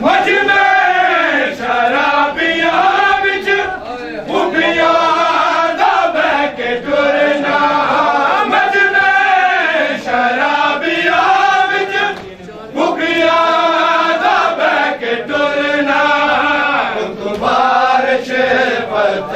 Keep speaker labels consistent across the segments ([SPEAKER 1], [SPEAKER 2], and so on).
[SPEAKER 1] मुझ में शराबिया बिच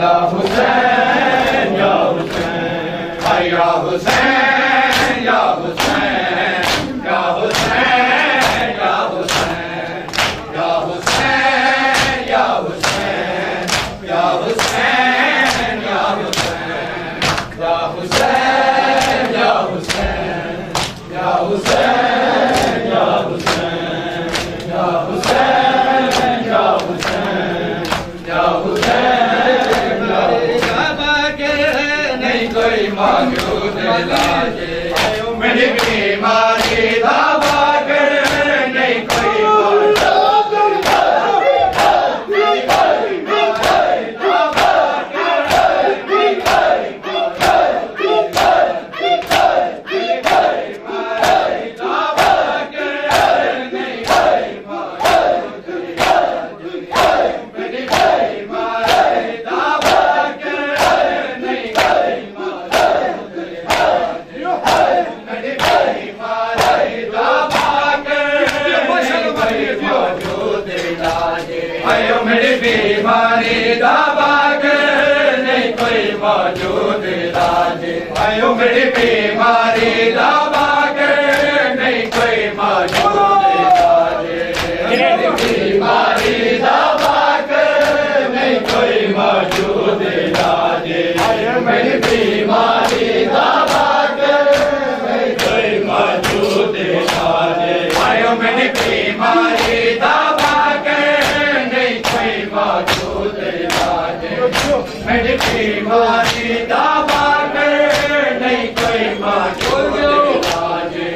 [SPEAKER 1] या हुसैन या हुसैन या हुसैन या हुसैन या हुसैन या हुसैन या हुसैन या हुसैन या हुसैन या हुसैन या हुसैन या हुसैन या हुसैन या हुसैन या हुसैन या हुसैन या हुसैन काबा के नहीं कोई मौजूद लाजे मेरी बीमारी दावा कर नहीं कोई मौजूद मेरी बीमारी दावा कर नहीं कोई मौजूद लाजे आयो मेरी बीमारी दावा कर नहीं कोई मौजूद लाजे मेरी बीमारी दावा कर नहीं कोई मौजूद लाजे मेरी बीमारी दावा कर नहीं कोई मौजूद लाजे आयो मेरी बीमारी दावा मौजूद लाजे मेरी बीमारी दावा कर नहीं कोई मौजूद लाजे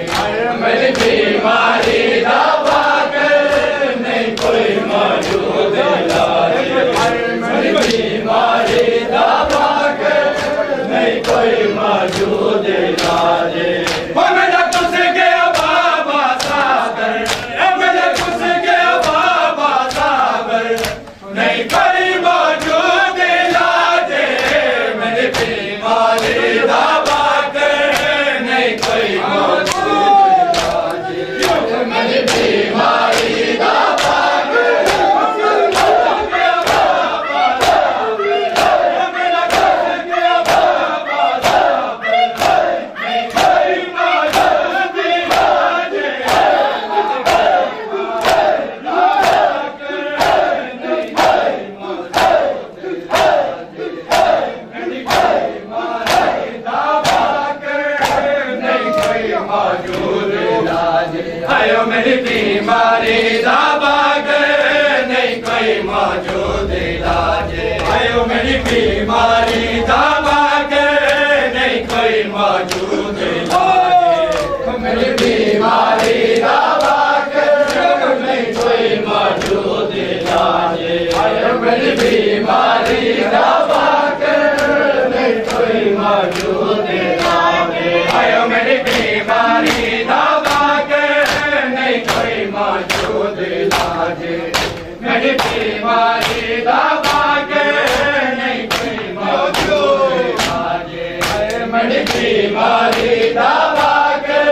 [SPEAKER 1] मेरी बीमारी दावा कर नहीं कोई मौजूद लाजे मेरी बीमारी दावा कर नहीं कोई मौजूद लाजे मेरा कुछ गया बाबा सागर मेरा कुछ गया बाबा सागर नहीं कोई मौजूद लाजे मेरी बीमारी दावा कर नहीं कोई मौजूद लाजे मेरी बीमारी दावा कर मेरा कुछ गया बाबा नहीं कोई मौजूद लाजे आयो मेरी बीमारी दावा कर नहीं कोई मौजूद लाजे आयो मेरी बीमारी दावा कर नहीं कोई मौजूद लाजे मेरी बीमारी दावा कर नहीं कोई मौजूद लाजे आयो मेरी बीमारी दावा कर नहीं कोई मौजूद लाजे आयो मेरी बीमारी दावा नहीं कोई मौजूद लाजे मेरी बीमारी दावा के नहीं कोई मौजूद लाजे मेरी बीमारी दावा के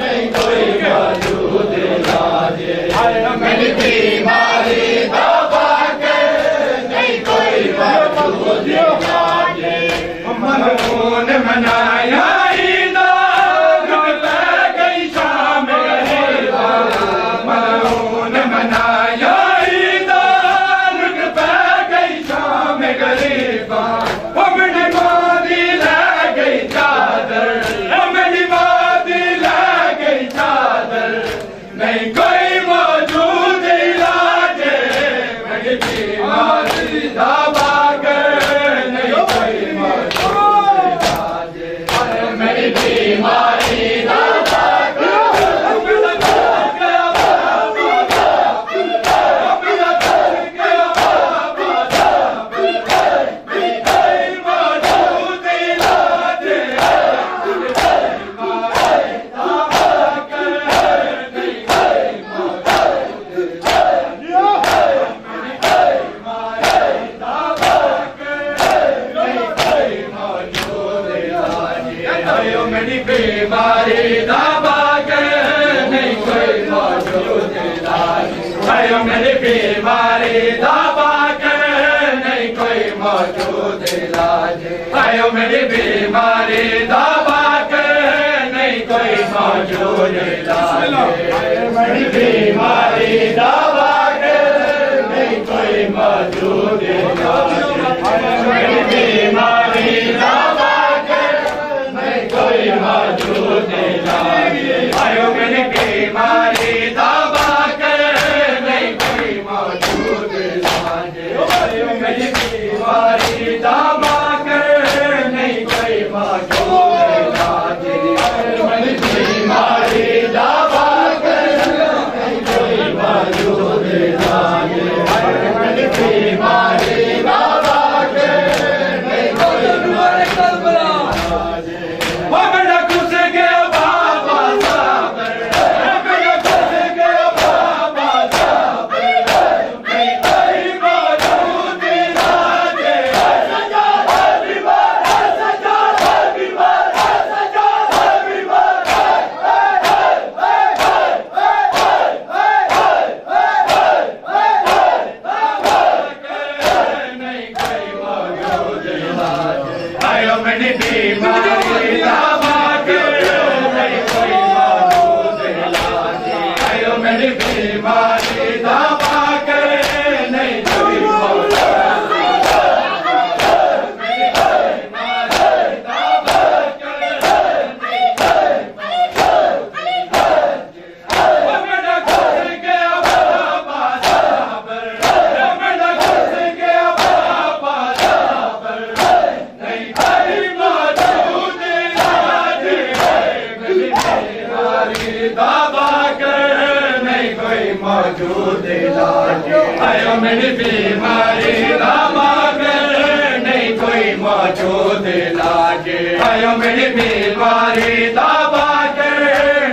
[SPEAKER 1] नहीं कोई मौजूद लाजे मेरी बीमारी दावा के नहीं कोई मौजूद लाजे मनून मनाया नहीं कोई मौजूद लाजे मेरी बीमारी दावा कर नहीं कोई मौजूद लाजे मेरी बीमारी दावा दावा आयो मेरी बीमारी दबा के नहीं कोई मौजूद लागे मेरी बीमारी दबा के नहीं कोई मौजूद लागे मेरी बीमारी दबा के नहीं कोई मौजूद लागे आयो मेरी बीमारी दबा के नहीं कोई मौजूद लागे आयो मेरी बीमारी दबा के नहीं कोई मौजूद लागे मेरी बीमारी दबा के नहीं कोई मौजूद लागे मेरी बीमारी दबा के नहीं कोई मौजूद लागे वो मेरा खुश गया बाबा साहब मेरा खुश गया बाबा साहब नहीं कोई मौजूद लागे सजा बीमार सजा बीमार सजा बीमार नहीं कोई मौजूद लागे आयो मेरी बीमारी दबा के नहीं कोई मौजूद लागे आयो मेरी बीमारी दबा के नहीं कोई मौजूद मेरी बीमारी दबा के नहीं कोई मौजूद वो मेरा खुश गया बाबा साहब मेरा खुश गया बाबा साहब नहीं कोई मौजूद लागे मेरी बीमारी दबा के नहीं कोई मौजूद लागे आयो मेरी बीमारी दबा के नहीं कोई मौजूद लागे आयो मेरी बीमारी दबा के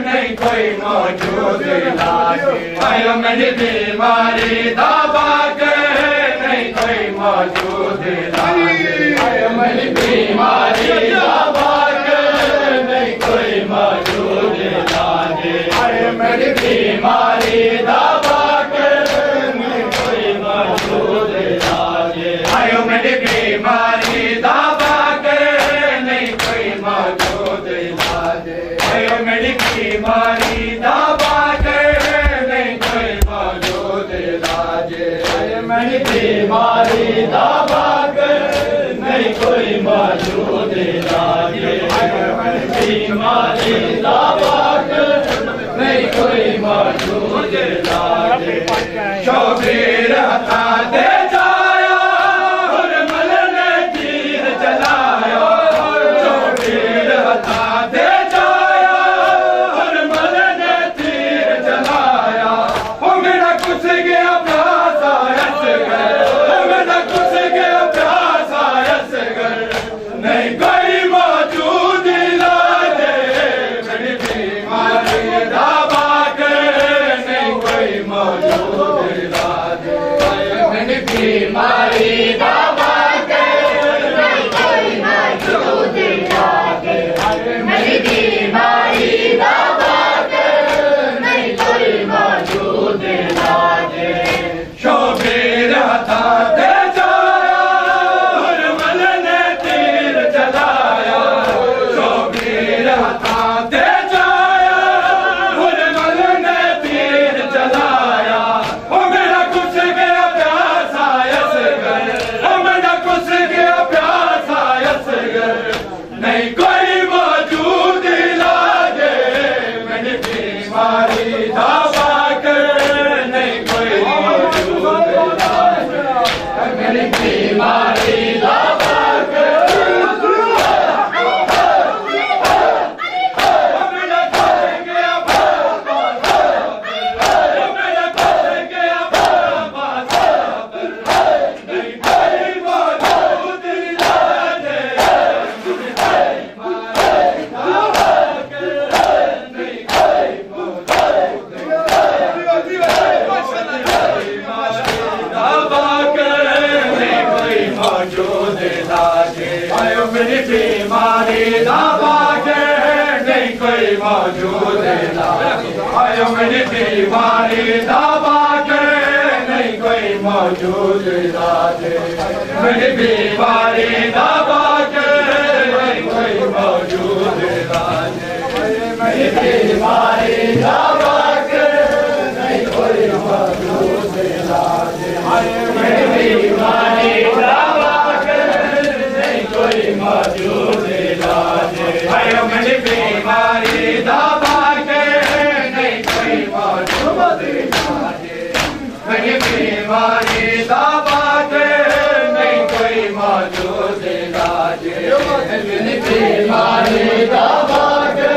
[SPEAKER 1] नहीं कोई मौजूद लागे आयो मेरी बीमारी दबा के नहीं कोई मौजूद लागे आयो मेरी बीमारी दबा के नहीं कोई मौजूद लागे आयो मेरी बीमारी दबा के नहीं कोई मौजूद लागे आयो मेरी बीमारी दबा के नहीं कोई मौजूद लागे आयो मेरी बीमारी दबा के नहीं कोई मौजूद लागे आयो मेरी बीमारी दबा के नहीं कोई मौजूद लागे आयो मेरी बीमारी दबा के नहीं कोई मौजूद लागे शोभीर हथा दे जाया हुरमल ने तीर चलाया शोभीर हथा दे जाया हुरमल ने तीर चलाया हो मेरा कुछ गया प्यासा असगर हो मेरा कुछ गया प्यासा असगर नहीं कोई मौजूद लागे मेरी बीमारी दबा के नहीं कोई मौजूद लागे मेरी बीमारी दबा के नहीं कोई मौजूद लागे मेरी बीमारी दबा के नहीं कोई मौजूद लागे शोभीर हथा दे जाया हुरमल ने तीर चलाया शोभीर हथा दे जाया हुरमल ने तीर चलाया हो मेरा कुछ गया प्यासा असगर हो मेरा कुछ गया प्यासा असगर नहीं कोई मौजूद लागे मेरी बीमारी दबा के नहीं कोई मौजूद लागे मेरी बीमारी दबा के मेरा खुश गया बाबा साहब मेरा खुश गया बाबा साहब नहीं कोई मौजूद लागे मेरी बीमारी दबा के नहीं कोई मौजूद दबा के नहीं कोई मौजूद लागे आयो मेरी बीमारी दबा के नहीं कोई मौजूद लागे आयो मेरी बीमारी दबा के नहीं कोई मौजूद लागे मेरी बीमारी दबा के कोई मौजूद लाजे मेरी बीमारी दवा के नहीं कोई मौजूद लाजे मेरी बीमारी दवा के नहीं कोई मौजूद लाजे मेरी बीमारी दवा के नहीं कोई मौजूद लाजे मेरी बीमारी दवा के नहीं कोई मौजूद लाजे मेरी बीमारी दवा के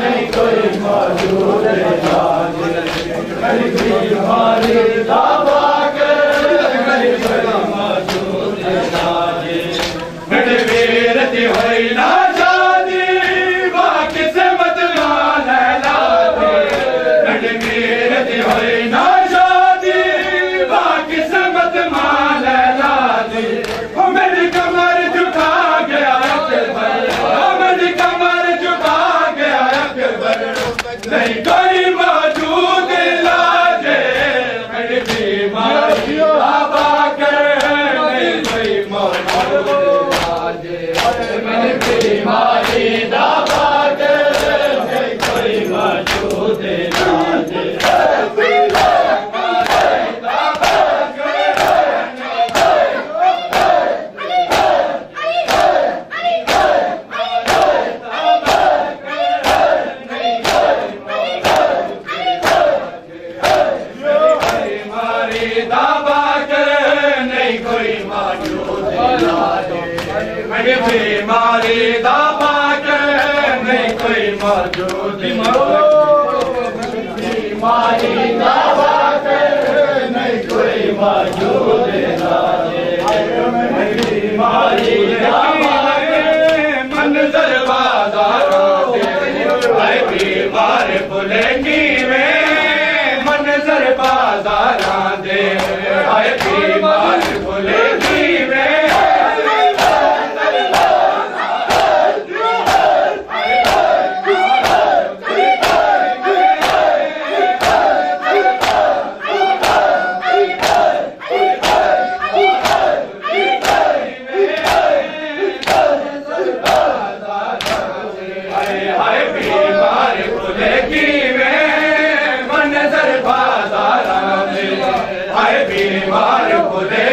[SPEAKER 1] नहीं कोई मौजूद लाजे मेरी बीमारी दवा के नहीं कोई मौजूद लाजे मेरे वीरती हुई ना शादी वाह किस्मत मान लाजे मेरे वीरती हुई ना शादी वाह किस्मत मान लाजे मेरी कमर झुका गया अकबर मेरी कमर झुका गया अकबर नहीं कोई मौजूद लाजे मेरी बीमारी दवा के नहीं कोई मौजूद लाजे मेरी बीमारी दवा के नहीं कोई मौजूद लाजे दवा के नहीं कोई मौजूद लाजे मेरी बीमारी दवा के नहीं कोई मौजूद बीमारी दवा के नहीं कोई मौजूद लाजे मेरी बीमारी दवा के मंजर बाजारों से बीमार भुलेंगी में मंजर बाजारा दे आए बीमार भुलेगी वे बीमार भुलेगी वे मंजर बाजारा दे आए बीमार भुले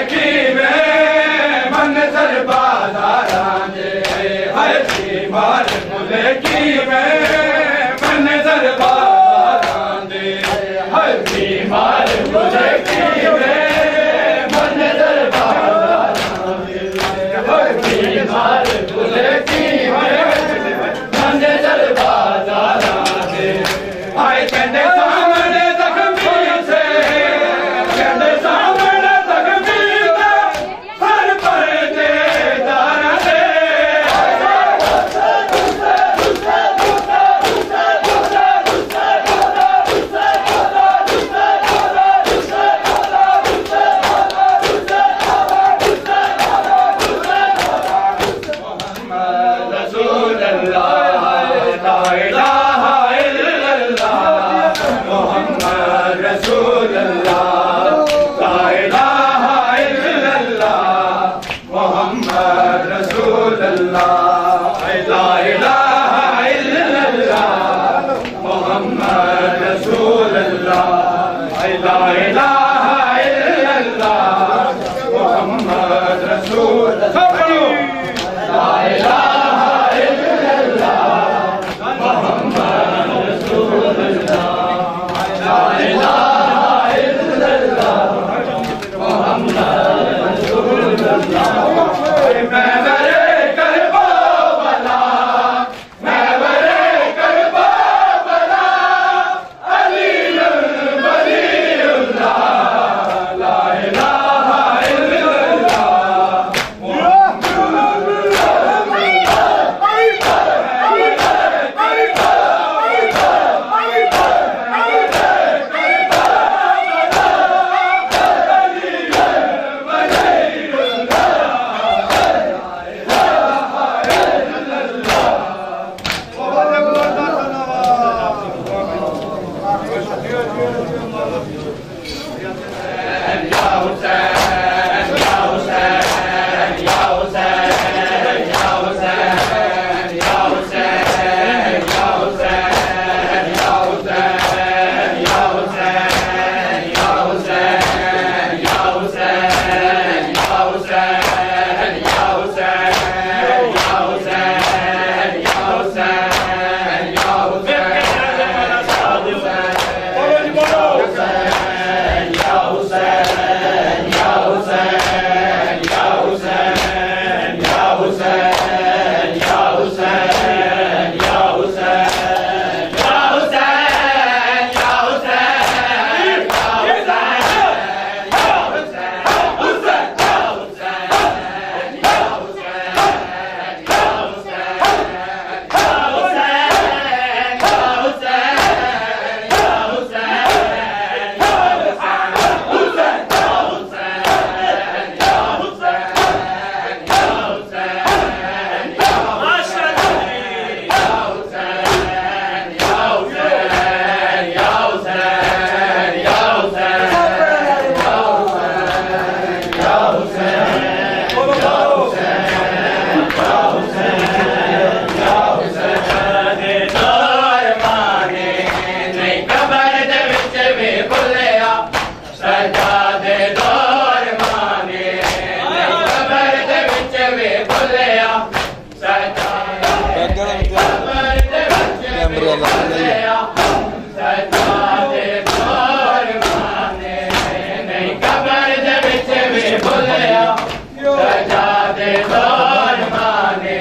[SPEAKER 1] सजादे दौर माने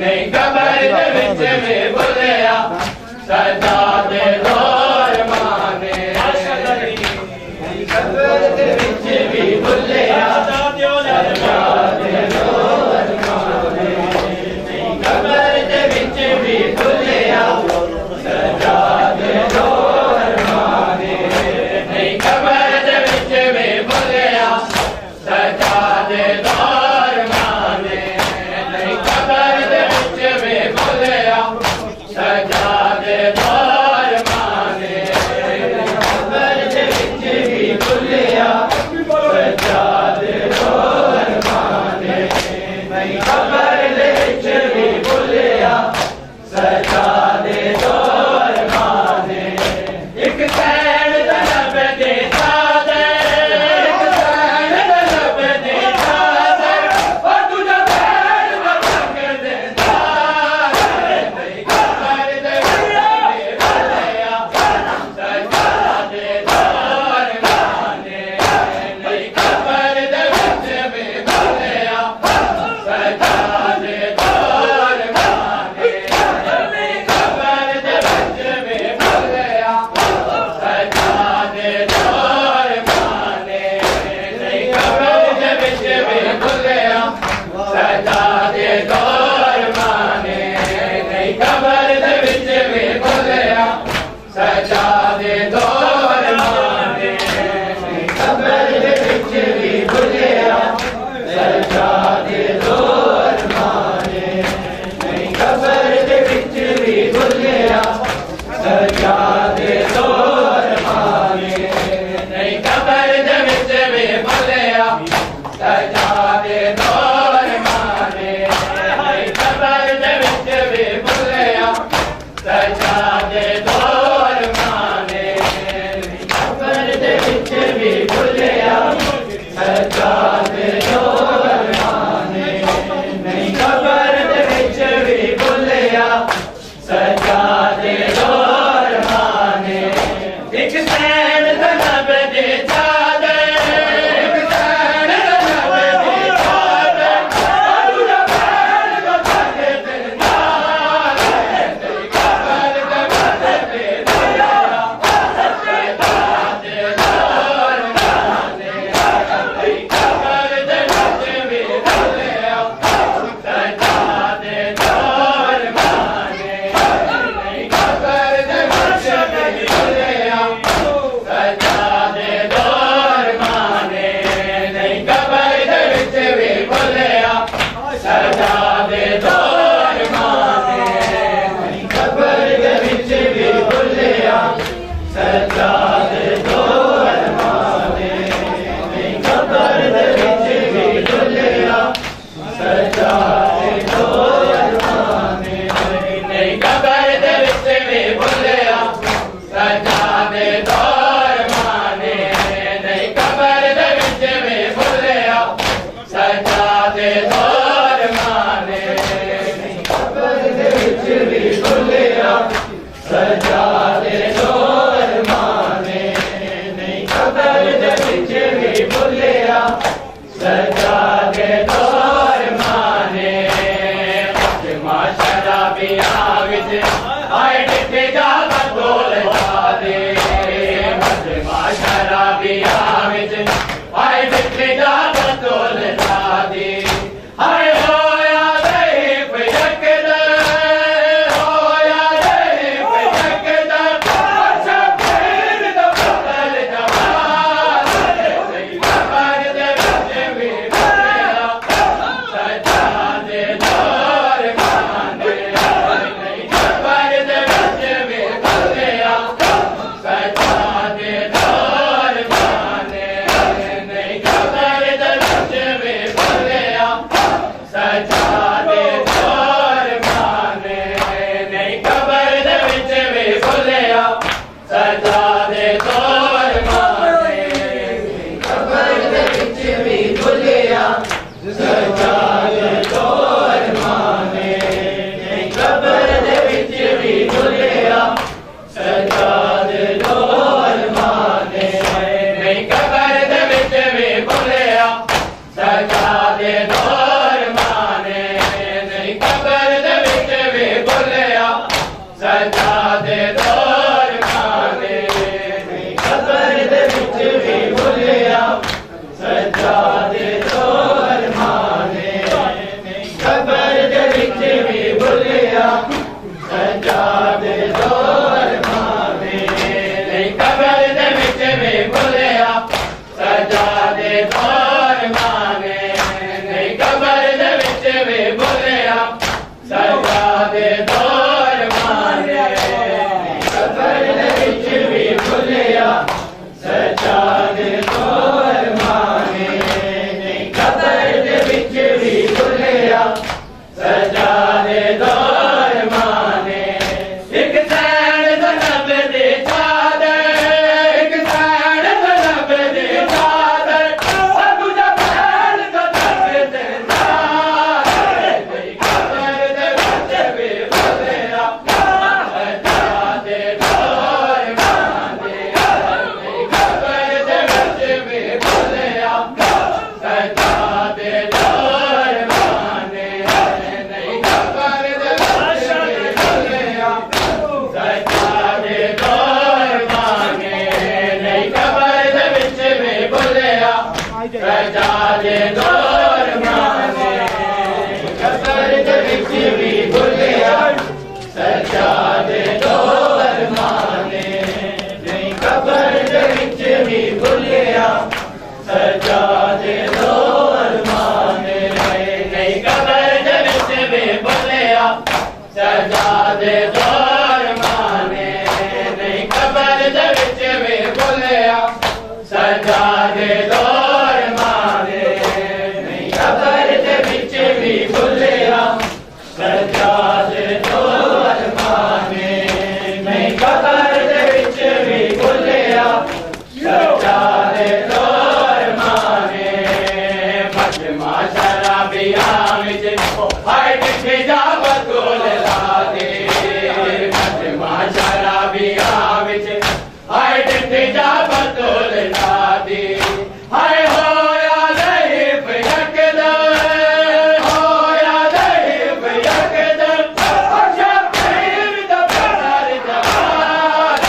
[SPEAKER 1] नहीं कबर दे विच वे बुलिया सजादे दौर माने कबर दे विच भी बुलिया सजादे दौर माने नहीं कबर दे विच भी बुलिया सजादे दौर माने नहीं कबर दे विच वे बुलिया सजादे दौर माने नहीं कबर दे विच वे बुलिया सजादे दौर माने कबर दे विच भी बुलिया सजादे दौर माने नहीं कबर दे विच भी बुलिया सजादे दौर माने एक सैन तलब दे सादे एक सैन तलब दे सादे और दूजा सैन तलब दे सादे नहीं कबर दे बुलिया सजादे दौर माने नहीं कबर दे बुलिया सजादे दौर माने नहीं कबर दे बुलिया सजादे दौर माने नहीं कबर दे बुलिया सजादे दौर माने नहीं कबर दे बुलिया सजादे दौर माने नहीं कबर दे बुलिया सजादे दौर माने नहीं कबर दे बुलिया सजादे दौर माने नहीं कबर दे बुलिया सजादे दौर माने नहीं कबर दे बुलिया सजादे दौर माने नहीं कबर दे बुलिया सजादे दौर माने नहीं कबर दे बुलिया सजादे दौर माने एक सैन तलब दे सादे एक सैन तलब दे सादे और दूजा सैन तलब दे सादे नहीं कबर दे बुलिया सजादे दौर माने नहीं कबर दे बुलिया सजादे दौर माने नहीं कबर दे बुलिया सजादे दौर माने नहीं कबर दे बुलिया सजादे दौर माने नहीं कबर दे बुलिया सजादे दौर माने नहीं कबर दे बुलिया सजादे दौर माने नहीं कबर दे बुलिया सजादे दौर माने नहीं कबर दे बुलिया सजादे दौर माने नहीं कबर दे बुलिया सजादे दौर माने नहीं कबर दे बुलिया सजादे दौर माने शराबिया विच आए डिठे जाग ढोल जादे शराबिया विच आए डिठे जाग ढोल जादे हाय होया दे फजकदा होया दे फजकदा अच्छा फेर दा बदल जवान नहीं कबर दे बुलिया सजादे दौर माने नहीं कबर सजादे दौर माने नहीं कबर दे विच भी भुलिया सजादे दौर माने नहीं कबर दे विच भी भुलिया सजादे दौर माने नहीं कबर दे विच भी भुलिया सजादे दौर माने नहीं कबर दे विच भी भुलिया सजादे दौर माने नहीं कबर दे विच भी भुलिया सजादे दौर माने कबर दे विच भी भुलिया सजादे दौर माने नहीं कबर दे विच भी भुलिया सजादे दौर माने एक सैन ज़नब दी चादर एक सैन ज़नब दी चादर दूजा पैर ज़नब दे चादर नहीं कबर दे विच भी भुलिया सजादे दौर माने नहीं कबर दे विच भी भुलिया सजादे दौर माने नहीं कबर दे विच भी भुलिया सजादे दौर माने नहीं कबर दे विच भी भुलिया सजादे दौर माने कबर दे विच भी भुलिया सजादे दौर माने नहीं कबर दे विच भी भुलिया सजादे दौर माने नहीं कबर दे विच भी भुलिया सजादे दौर माने नहीं कबर दे विच भी भुलिया सजादे दौर माने नहीं कबर दे विच भी भुलिया सजादे दौर माने नहीं कबर दे विच भी भुलिया सजादे दौर माने फतमा शराबिया विच हाय किथे जा बतूल ला दे फतमा शराबिया विच हाय किथे जा बतूल ला दे हाय होया ज़हीफ़ यकदम होया ज़हीफ़ यकदम शबीर दा प्यार जवान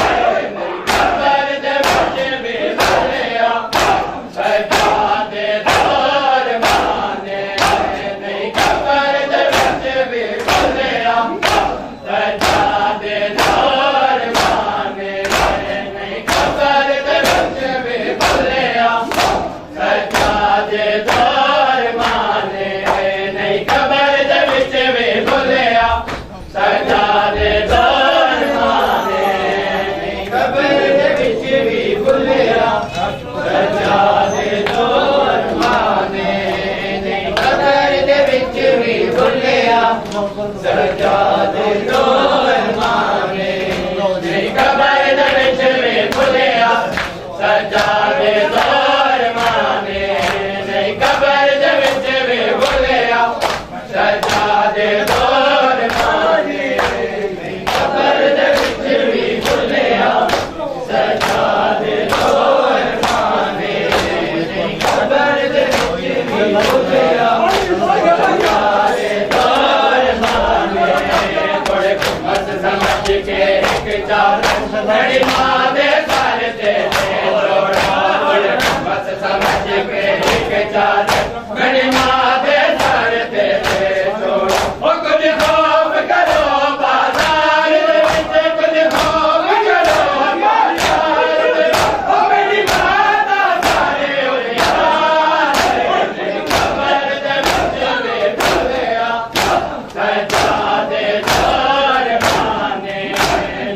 [SPEAKER 1] नहीं कबर दे विच भी भुलिया सजादे दौर माने नहीं कबर दे विच भी भुलिया सजादे दौर माने नहीं कबर दे विच भी भुलिया सजादे दौर माने नहीं कबर दे विच भी भुलिया सजादे दौर माने नहीं कबर दे विच भी भुलिया सजादे दौर माने नहीं कबर दे विच भी भुलिया सजादे दौर माने नहीं कबर दे विच भी भुलिया सजादे दौर माने नहीं कबर दे विच भी भुलिया सजादे दौर माने नहीं कबर दे विच भी भुलिया सजादे दौर माने नहीं कबर दे विच भी भुलिया सजादे दौर माने थोड़े मत समझ के एक चादर बड़ी माँ दे सर ते छोड़ा थोड़े मत समझ के एक चादर बड़ी माँ दे सर ते छोड़ा ओ कुछ खौफ करो बाजार दे विच कुछ खौफ करो बाजार दे ओ मेरी माता सारे उरियान नहीं कबर दे विच भी भुलिया सजादे दौर माने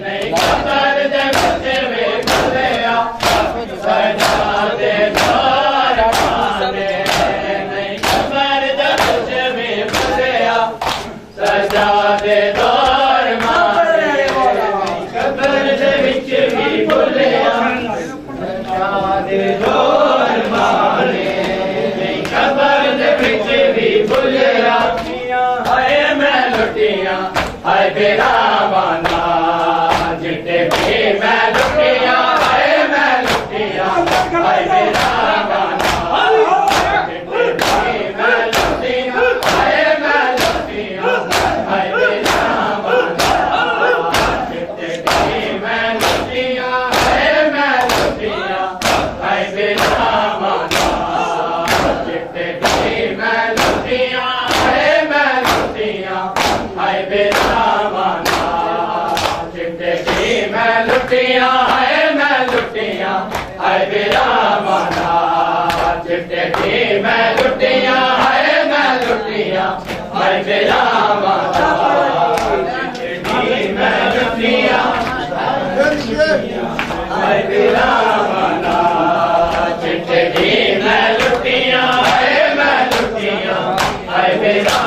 [SPEAKER 1] नहीं कबर दे विच भी भुलिया सजादे दौर माने नहीं कबर दे विच भी भुलिया सजादे दौर माने नहीं कबर दे विच भी भुलिया सजादे दौर माने नहीं कबर दे विच भी भुलिया हाय मैं लुटिया हाय बेरा बाना जिटे भी मैं लुटिया हाय मैं लुटिया हाय बेरा बाना जिटे भी मैं रावना चिट्टे की मैं लुटिया है मैं लुटिया है रावना चिट्टे की मैं लुटिया है रावना चिट्टे की मैं लुटिया है मैं लुटिया है